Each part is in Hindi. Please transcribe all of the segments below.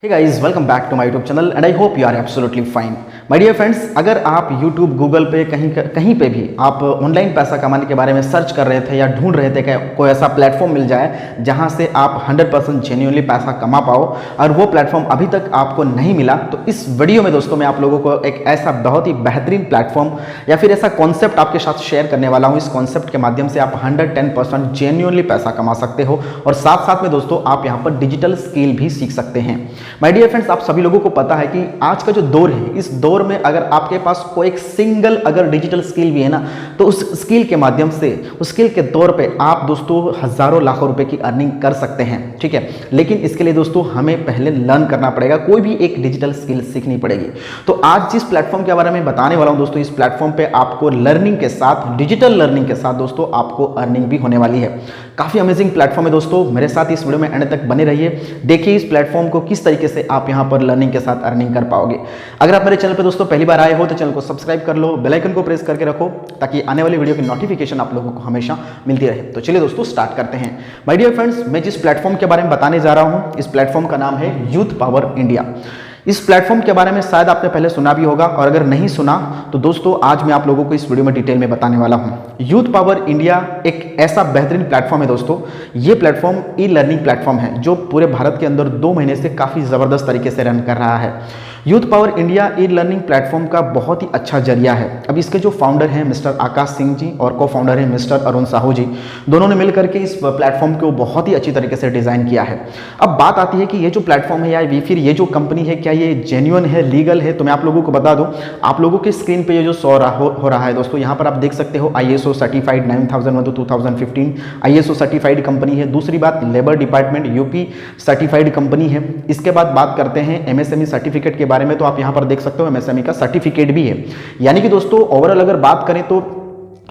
Hey guys, welcome back to my YouTube channel and I hope you are absolutely fine. My dear friends, अगर आप YouTube, Google पे कहीं पे भी आप ऑनलाइन पैसा कमाने के बारे में सर्च कर रहे थे या ढूंढ रहे थे कि कोई ऐसा प्लेटफॉर्म मिल जाए जहां से आप 100% जेन्युइनली पैसा कमा पाओ और वो प्लेटफॉर्म अभी तक आपको नहीं मिला, तो इस वीडियो में दोस्तों मैं आप लोगों को एक ऐसा बहुत ही बेहतरीन प्लेटफॉर्म या फिर ऐसा कॉन्सेप्ट आपके साथ शेयर करने वाला हूँ। इस कॉन्सेप्ट के माध्यम से आप 110% जेन्युइनली पैसा कमा सकते हो और साथ साथ में दोस्तों आप यहाँ पर डिजिटल स्किल भी सीख सकते हैं। माय डियर फ्रेंड्स, आप सभी लोगों को पता है कि आज का जो दौर है, इस दौर में अगर आपके पास कोई एक सिंगल अगर डिजिटल स्किल भी है ना, तो उस स्किल के माध्यम से, उस स्किल के दौर पे आप दोस्तों हजारों लाखों रुपए की अर्निंग कर सकते हैं। ठीक है, लेकिन इसके लिए दोस्तों हमें पहले लर्न करना पड़ेगा, कोई भी एक डिजिटल स्किल सीखनी पड़ेगी। तो आज जिस प्लेटफॉर्म के बारे में बताने वाला हूं दोस्तों, इस प्लेटफॉर्म पे आपको लर्निंग के साथ, डिजिटल लर्निंग के साथ दोस्तों आपको अर्निंग भी होने वाली है। काफी अमेजिंग प्लेटफॉर्म है दोस्तों, मेरे साथ इस वीडियो में एंड तक बने रहिए। देखिए इस प्लेटफॉर्म को किस तरीके से आप यहां पर लर्निंग के साथ अर्निंग कर पाओगे। अगर आप मेरे चैनल पे दोस्तों पहली बार आए हो तो चैनल को सब्सक्राइब कर लो, बेल आइकन को प्रेस करके रखो ताकि आने वाली वीडियो की नोटिफिकेशन आप लोगों को हमेशा मिलती रहे। तो चलिए दोस्तों स्टार्ट करते हैं। माय डियर फ्रेंड्स, मैं जिस प्लेटफॉर्म के बारे में बताने जा रहा हूं, इस प्लेटफॉर्म का नाम है यूथ पावर इंडिया। इस प्लेटफॉर्म के बारे में शायद आपने पहले सुना भी होगा और अगर नहीं सुना तो दोस्तों आज मैं आप लोगों को इस वीडियो में डिटेल में बताने वाला हूं। यूथ पावर इंडिया एक ऐसा बेहतरीन प्लेटफॉर्म है दोस्तों। ये प्लेटफॉर्म ई लर्निंग प्लेटफॉर्म है जो पूरे भारत के अंदर 2 महीने से काफ़ी ज़बरदस्त तरीके से रन कर रहा है। Youth power India e learning platform का बहुत ही अच्छा जरिया है। अब इसके जो फाउंडर हैं मिस्टर आकाश सिंह जी और को फाउंडर हैं मिस्टर अरुण साहू जी, दोनों ने मिलकर के इस प्लेटफॉर्म को बहुत ही अच्छी तरीके से डिज़ाइन किया है। अब बात आती है कि ये जो प्लेटफॉर्म है या फिर ये जो कंपनी है, क्या ये जेन्युइन है, लीगल है? तो मैं आप लोगों को बता दूं, आप लोगों के स्क्रीन पे ये जो शो हो रहा है दोस्तों, यहाँ पर आप देख सकते हो ISO certified 9001 2015 ISO certified company है। दूसरी बात, labour department UP certified company है। इसके बाद बात करते हैं MSME सर्टिफिकेट के बारे में, तो आप यहां पर देख सकते हो MSME का सर्टिफिकेट भी है। यानी कि दोस्तों ओवरऑल अगर बात करें तो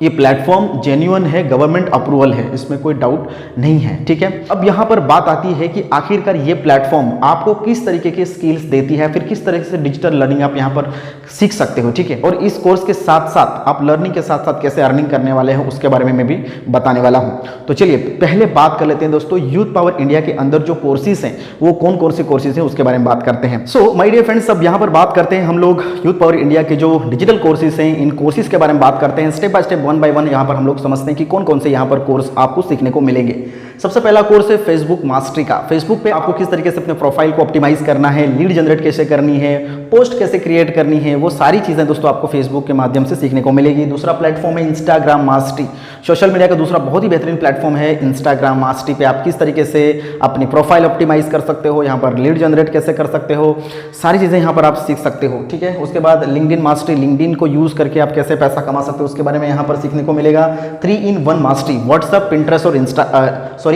ये प्लेटफॉर्म जेन्युइन है, गवर्नमेंट अप्रूवल है, इसमें कोई डाउट नहीं है। ठीक है, अब यहां पर बात आती है कि आखिरकार ये प्लेटफॉर्म आपको किस तरीके के स्किल्स देती है, फिर किस तरह से डिजिटल लर्निंग आप यहां पर सीख सकते हो। ठीक है, और इस कोर्स के साथ साथ आप लर्निंग के साथ साथ कैसे अर्निंग करने वाले हैं उसके बारे में मैं भी बताने वाला हूं। तो चलिए पहले बात कर लेते हैं दोस्तों, यूथ पावर इंडिया के अंदर जो कोर्सेज हैं वो कौन से कोर्सेज हैं उसके बारे में बात करते हैं। सो माय डियर फ्रेंड्स, अब यहां पर बात करते हैं हम लोग यूथ पावर इंडिया के जो डिजिटल कोर्सेज हैं, इन कोर्सेज के बारे में बात करते हैं स्टेप बाय स्टेप, 1 बाय 1 यहाँ पर हम लोग समझते हैं कि कौन से यहाँ पर कोर्स आपको सीखने को मिलेंगे। सबसे पहला कोर्स है फेसबुक मास्टरी का। फेसबुक पे आपको किस तरीके से अपने प्रोफाइल को ऑप्टिमाइज करना है, लीड जनरेट कैसे करनी है, पोस्ट कैसे क्रिएट करनी है, वो सारी चीजें दोस्तों आपको फेसबुक के माध्यम से सीखने को मिलेगी। दूसरा प्लेटफॉर्म है इंस्टाग्राम मास्टरी। सोशल मीडिया का दूसरा बहुत ही बेहतरीन प्लेटफॉर्म है इंस्टाग्राम मास्टरी पे आप किस तरीके से अपनी प्रोफाइल ऑप्टिमाइज कर सकते हो, यहाँ पर लीड जनरेट कैसे कर सकते हो, सारी चीजें यहाँ पर आप सीख सकते हो। ठीक है, उसके बाद लिंक्डइन मास्टरी, लिंक्डइन को यूज करके आप कैसे पैसा कमा सकते हो उसके बारे में यहाँ पर सीखने को मिलेगा। 3-in-1 मास्टरी, व्हाट्सएप, पिंटरेस्ट और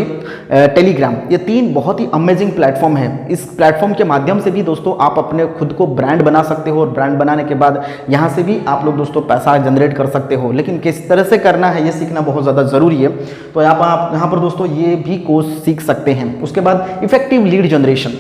टेलीग्राम, ये 3 बहुत ही अमेजिंग प्लेटफॉर्म है। इस प्लेटफॉर्म के माध्यम से भी दोस्तों आप अपने खुद को ब्रांड बना सकते हो और ब्रांड बनाने के बाद यहाँ से भी आप लोग दोस्तों पैसा जनरेट कर सकते हो। लेकिन किस तरह से करना है ये सीखना बहुत ज़्यादा ज़रूरी है। तो यहाँ पर दोस्तों ये भी कोर्स सीख सकते हैं। उसके बाद इफेक्टिव लीड जनरेशन,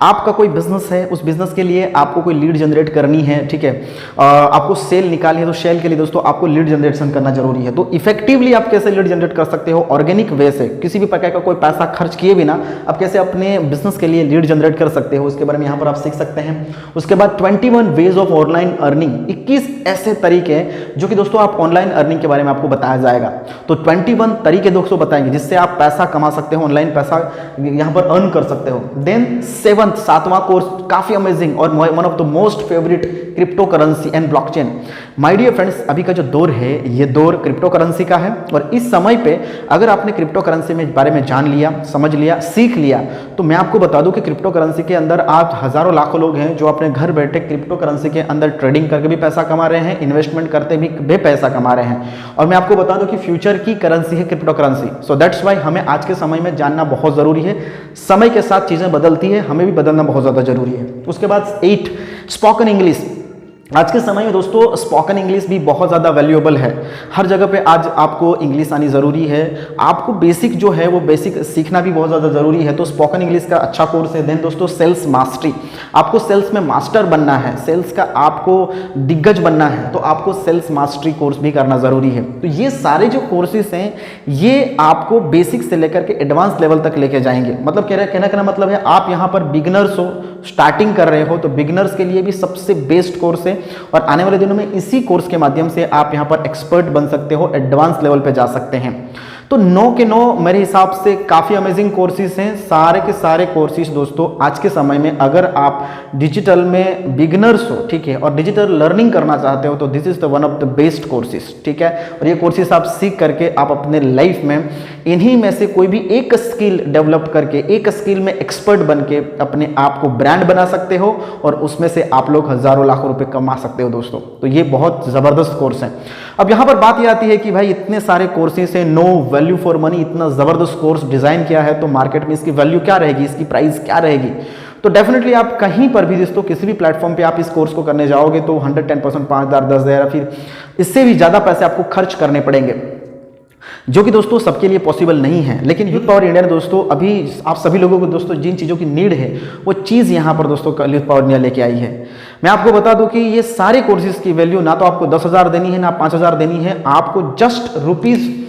आपका कोई बिजनेस है, उस बिजनेस के लिए आपको कोई लीड जनरेट करनी है। ठीक है, आपको सेल निकालनी है, तो सेल के लिए दोस्तों आपको लीड जनरेशन करना जरूरी है। तो इफेक्टिवली आप कैसे लीड जनरेट कर सकते हो ऑर्गेनिक वे से, किसी भी प्रकार का कोई पैसा खर्च किए बिना आप कैसे अपने बिजनेस के लिए लीड जनरेट कर सकते हो, उसके बारे में यहाँ पर आप सीख सकते हैं। उसके बाद 21 वेज ऑफ ऑनलाइन अर्निंग, 21 ऐसे तरीके जो कि दोस्तों आप ऑनलाइन अर्निंग के बारे में आपको बताया जाएगा। तो 21 तरीके दोस्तों बताएंगे जिससे आप पैसा कमा सकते हो, ऑनलाइन पैसा यहाँ पर अर्न कर सकते हो। देन 7वां कोर्स काफी अमेजिंग और one of the most favourite, crypto currency and blockchain. My dear friends, अभी का जो दौर है ये दौर क्रिप्टो करेंसी का है और इस समय पे अगर आपने क्रिप्टो करेंसी में बारे में जान लिया, समझ लिया, सीख लिया, तो मैं आपको बता दूं कि क्रिप्टो करेंसी के अंदर आज हजारों लाखों लोग हैं जो अपने घर बैठे क्रिप्टो करेंसी के अंदर ट्रेडिंग करके भी पैसा कमा रहे हैं, इन्वेस्टमेंट करते भी पैसा कमा रहे हैं। और मैं आपको बता दूं कि फ्यूचर की करेंसी है crypto currency. So that's why हमें आज के समय में जानना बहुत जरूरी है। समय के साथ चीजें बदलती है, हमें भी बदलना बहुत ज्यादा जरूरी है। उसके बाद 8 स्पोकन इंग्लिश। आज के समय में दोस्तों स्पोकन इंग्लिश भी बहुत ज़्यादा वैल्यूएबल है। हर जगह पे आज आपको इंग्लिश आनी ज़रूरी है। आपको बेसिक जो है वो बेसिक सीखना भी बहुत ज़्यादा ज़रूरी है। तो स्पोकन इंग्लिश का अच्छा कोर्स है। देन दोस्तों सेल्स मास्टरी, आपको सेल्स में मास्टर बनना है, सेल्स का आपको दिग्गज बनना है, तो आपको सेल्स मास्टरी कोर्स भी करना ज़रूरी है। तो ये सारे जो कोर्सेज हैं ये आपको बेसिक से लेकर के एडवांस लेवल तक लेके जाएंगे। मतलब कहना मतलब है आप यहाँ पर बिगिनर्स हो स्टार्टिंग कर रहे हो तो बिगिनर्स के लिए भी सबसे बेस्ट कोर्स है, और आने वाले दिनों में इसी कोर्स के माध्यम से आप यहाँ पर एक्सपर्ट बन सकते हो, एडवांस लेवल पे जा सकते हैं। तो 9 के 9 मेरे हिसाब से काफ़ी अमेजिंग कोर्सेज हैं, सारे के सारे कोर्सेज दोस्तों आज के समय में अगर आप डिजिटल में बिगिनर्स हो, ठीक है, और डिजिटल लर्निंग करना चाहते हो तो this is the one of the best courses, ठीक है। और ये कोर्सेज आप सीख करके आप अपने लाइफ में इन्हीं में से कोई भी एक स्किल डेवलप करके, एक स्किल में एक्सपर्ट बन के अपने आप को ब्रांड बना सकते हो, और उसमें से आप लोग हजारों लाखों रुपए कमा सकते हो दोस्तों। तो ये बहुत ज़बरदस्त कोर्स है। अब यहाँ पर बात ये आती है कि भाई इतने सारे कोर्सेज हैं, नो वैल्यू फॉर मनी, इतना ज़बरदस्त कोर्स डिज़ाइन किया है तो मार्केट में इसकी वैल्यू क्या रहेगी, इसकी प्राइस क्या रहेगी। तो डेफिनेटली आप कहीं पर भी दोस्तों किसी भी प्लेटफॉर्म पे आप इस कोर्स को करने जाओगे तो 110%, 5,000, 10,000 या फिर इससे भी ज़्यादा पैसे आपको खर्च करने पड़ेंगे, जो कि दोस्तों सबके लिए पॉसिबल नहीं है। लेकिन यूथ पावर इंडिया ने दोस्तों अभी आप सभी लोगों को दोस्तों जिन चीज़ों की नीड है वो चीज़ यहाँ पर दोस्तों यूथ पावर इंडिया लेके आई है। मैं आपको बता दूं कि ये सारे कोर्सेज की वैल्यू ना तो आपको 10,000 देनी है ना 5,000 देनी है, आपको जस्ट ₹1500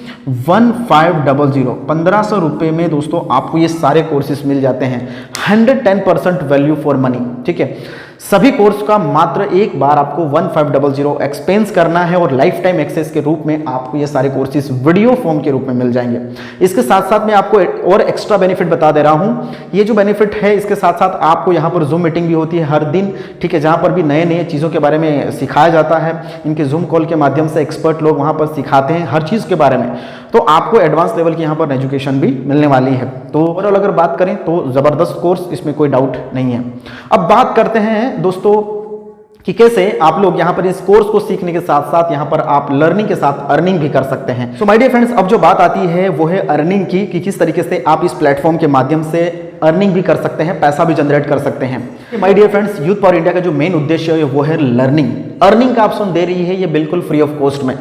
1500 रुपये में दोस्तों आपको ये सारे कोर्सेज मिल जाते हैं। 110% वैल्यू फॉर मनी, ठीक है। सभी कोर्स का मात्र एक बार आपको 1500 एक्सपेंस करना है और लाइफ टाइम एक्सेस के रूप में आपको ये सारे कोर्सेज वीडियो फॉर्म के रूप में मिल जाएंगे। इसके साथ साथ मैं आपको और एक्स्ट्रा बेनिफिट बता दे रहा हूं। ये जो बेनिफिट है इसके साथ साथ आपको यहाँ पर जूम मीटिंग भी होती है हर दिन, ठीक है, जहाँ पर भी नए नए चीज़ों के बारे में सिखाया जाता है। इनके जूम कॉल के माध्यम से एक्सपर्ट लोग वहाँ पर सिखाते हैं हर चीज़ के बारे में, तो आपको एडवांस लेवल की यहाँ पर एजुकेशन भी मिलने वाली है। तो ओवरऑल अगर बात करें तो ज़बरदस्त कोर्स, इसमें कोई डाउट नहीं है। अब बात करते हैं दोस्तों कि कैसे आप लोग यहाँ पर इस कोर्स को सीखने के साथ साथ यहाँ पर आप लर्निंग के साथ अर्निंग भी कर सकते हैं। सो माय डियर फ्रेंड्स, अब जो बात आती है वो है अर्निंग की, कि किस तरीके से आप इस प्लेटफॉर्म के माध्यम से अर्निंग भी कर सकते हैं, पैसा भी जनरेट कर सकते हैं। My dear friends, youth power India का जो मेन उद्देश्य है वो है लर्निंग। अर्निंग का ऑप्शन दे रही है ये बिल्कुल फ्री ऑफ कॉस्ट में।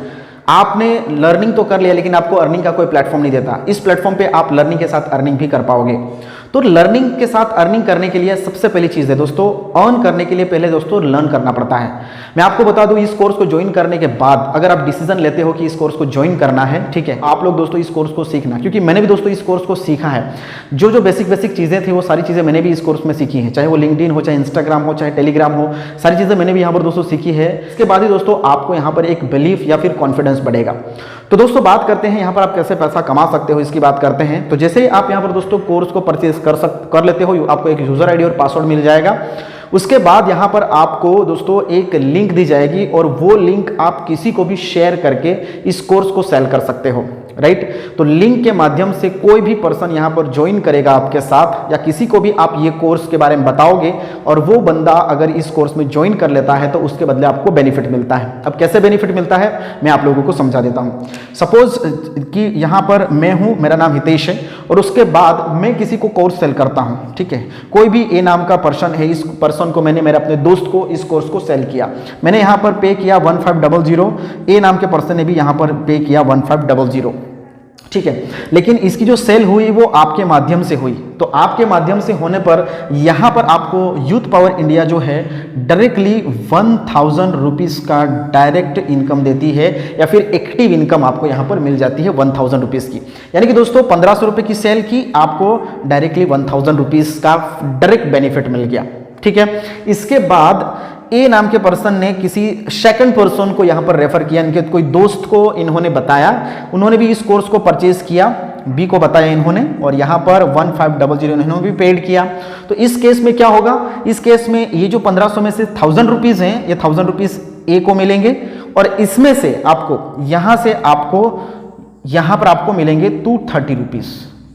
आपने लर्निंग तो कर लिया लेकिन आपको अर्निंग का कोई प्लेटफॉर्म नहीं देता। इस प्लेटफॉर्म पे आप लर्निंग के साथ अर्निंग भी कर पाओगे। तो लर्निंग के साथ अर्निंग करने के लिए सबसे पहली चीज़ है दोस्तों, अर्न करने के लिए पहले दोस्तों लर्न करना पड़ता है। मैं आपको बता दूं, इस कोर्स को ज्वाइन करने के बाद अगर आप डिसीजन लेते हो कि इस कोर्स को ज्वाइन करना है, ठीक है, आप लोग दोस्तों इस कोर्स को सीखना, क्योंकि मैंने भी दोस्तों इस कोर्स को सीखा है। जो जो बेसिक चीज़ें थी वो सारी चीज़ें मैंने भी इस कोर्स में सीखी हैं, चाहे वो लिंक्डइन हो, चाहे इंस्टाग्राम हो, चाहे टेलीग्राम हो, सारी चीज़ें मैंने भी यहाँ पर दोस्तों सीखी है। इसके बाद ही दोस्तों आपको यहाँ पर एक बिलीफ या फिर कॉन्फिडेंस बढ़ेगा। तो दोस्तों बात करते हैं यहाँ पर आप कैसे पैसा कमा सकते हो, इसकी बात करते हैं। तो जैसे आप यहाँ पर दोस्तों कोर्स को परचेज कर लेते हो, आपको एक यूजर आईडी और पासवर्ड मिल जाएगा। उसके बाद यहाँ पर आपको दोस्तों एक लिंक दी जाएगी और वो लिंक आप किसी को भी शेयर करके इस कोर्स को सेल कर सकते हो, राइट। तो लिंक के माध्यम से कोई भी पर्सन यहाँ पर ज्वाइन करेगा आपके साथ, या किसी को भी आप ये कोर्स के बारे में बताओगे और वो बंदा अगर इस कोर्स में ज्वाइन कर लेता है तो उसके बदले आपको बेनिफिट मिलता है। अब कैसे बेनिफिट मिलता है मैं आप लोगों को समझा देता हूँ। सपोज कि यहाँ पर मैं हूँ, मेरा नाम हितेश है, और उसके बाद मैं किसी को कोर्स सेल करता हूँ, ठीक है। कोई भी ए नाम का पर्सन है, इस पर्सन को मैंने मेरे अपने दोस्त को इस कोर्स को सेल किया, मैंने यहाँ पर पे किया 1500, ए नाम के पर्सन ने भी यहाँ पर पे किया 1500, ठीक है। लेकिन इसकी जो सेल हुई वो आपके माध्यम से हुई। तो आपके माध्यम से होने पर यहाँ पर आपको यूथ पावर इंडिया जो है डायरेक्टली 1000 रुपीज़ का डायरेक्ट इनकम देती है, या फिर एक्टिव इनकम आपको यहाँ पर मिल जाती है 1000 रुपीज़ की। यानी कि दोस्तों 1500 रुपये की सेल की, आपको डायरेक्टली 1000 रुपीज़ का डायरेक्ट बेनिफिट मिल गया, ठीक है। इसके बाद ए नाम के पर्सन ने किसी सेकंड पर्सन को यहाँ पर रेफर किया, इनके कोई दोस्त को इन्होंने बताया, उन्होंने भी इस कोर्स को परचेज किया, बी को बताया इन्होंने, और यहाँ पर 1500 इन्होंने भी पेड किया। तो इस केस में क्या होगा, इस केस में ये जो 1500 में से 1000 रुपीज़ हैं, ये 1000 रुपीज़ ए को मिलेंगे, और इसमें से आपको यहाँ से यहाँ पर आपको मिलेंगे 230 रुपीज़,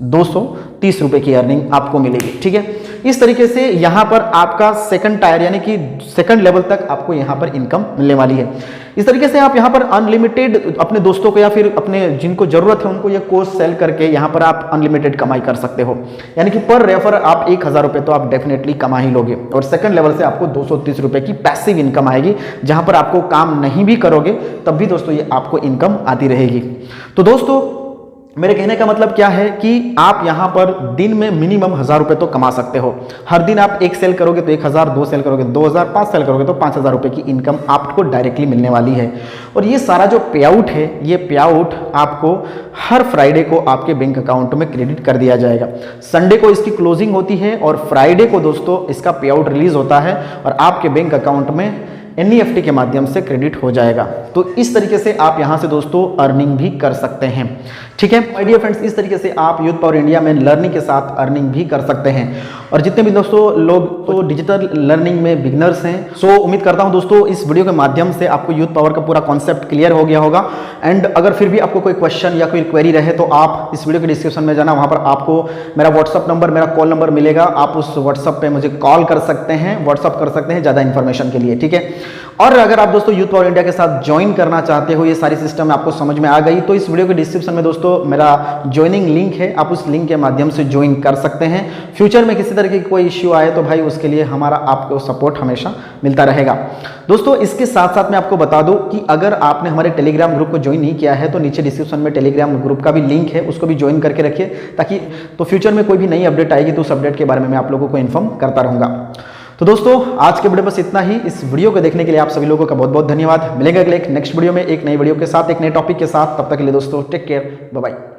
230 रुपये की अर्निंग आपको मिलेगी, ठीक है। इस तरीके से यहाँ पर आपका सेकंड टायर यानी कि सेकंड लेवल तक आपको यहाँ पर इनकम मिलने वाली है। इस तरीके से आप यहाँ पर अनलिमिटेड अपने दोस्तों को या फिर अपने जिनको जरूरत है उनको ये कोर्स सेल करके यहाँ पर आप अनलिमिटेड कमाई कर सकते हो। यानी कि पर रेफर आप 1000 रुपये तो आप डेफिनेटली कमा ही लोगे, और सेकंड लेवल से आपको 230 रुपये की पैसिव इनकम आएगी, जहाँ पर आपको काम नहीं भी करोगे तब भी दोस्तों ये आपको इनकम आती रहेगी। तो दोस्तों मेरे कहने का मतलब क्या है कि आप यहाँ पर दिन में मिनिमम 1000 रुपये तो कमा सकते हो। हर दिन आप एक सेल करोगे तो 1000, 2 सेल करोगे तो 2000, 5 सेल करोगे तो 5000 रुपये की इनकम आपको डायरेक्टली मिलने वाली है। और ये सारा जो पे आउट है, ये पे आउट आपको हर फ्राइडे को आपके बैंक अकाउंट में क्रेडिट कर दिया जाएगा। संडे को इसकी क्लोजिंग होती है और फ्राइडे को दोस्तों इसका पे आउट रिलीज होता है और आपके बैंक अकाउंट में NEFT के माध्यम से क्रेडिट हो जाएगा। तो इस तरीके से आप यहां से दोस्तों अर्निंग भी कर सकते हैं। ठीक है माय डियर फ्रेंड्स, इस तरीके से आप यूथ पावर इंडिया में लर्निंग के साथ अर्निंग भी कर सकते हैं। और जितने भी दोस्तों लोग तो डिजिटल लर्निंग में बिगनर्स हैं, सो उम्मीद करता हूं दोस्तों इस वीडियो के माध्यम से आपको यूथ पावर का पूरा कॉन्सेप्ट क्लियर हो गया होगा। एंड अगर फिर भी आपको कोई क्वेश्चन या कोई क्वेरी रहे तो आप इस वीडियो के डिस्क्रिप्शन में जाना, वहां पर आपको मेरा व्हाट्सअप नंबर, मेरा कॉल नंबर मिलेगा। आप उस व्हाट्सअप पे मुझे कॉल कर सकते हैं, व्हाट्सअप कर सकते हैं ज़्यादा इन्फॉर्मेशन के लिए। ठीक है, और अगर आप दोस्तों यूथ पावर इंडिया के साथ ज्वाइन करना चाहते हो, ये सारी सिस्टम आपको समझ में आ गई, तो इस वीडियो के डिस्क्रिप्शन में दोस्तों मेरा ज्वाइनिंग लिंक है, आप उस लिंक के माध्यम से ज्वाइन कर सकते हैं। फ्यूचर में किसी तरह की कोई इश्यू आए तो भाई उसके लिए हमारा आपको सपोर्ट हमेशा मिलता रहेगा। दोस्तों इसके साथ साथ मैं आपको बता दूं कि अगर आपने हमारे टेलीग्राम ग्रुप को ज्वाइन नहीं किया है तो नीचे डिस्क्रिप्शन में टेलीग्राम ग्रुप का भी लिंक है, उसको भी ज्वाइन करके रखिए, ताकि तो फ्यूचर में कोई भी नई अपडेट आएगी तो उस अपडेट के बारे में मैं आप लोगों को इन्फॉर्म करता रहूंगा। तो दोस्तों आज के वीडियो बस इतना ही। इस वीडियो को देखने के लिए आप सभी लोगों का बहुत बहुत धन्यवाद। मिलेंगे अगले एक नेक्स्ट वीडियो में एक नई वीडियो के साथ, एक नए टॉपिक के साथ। तब तक के लिए दोस्तों टेक केयर, बाय बाय।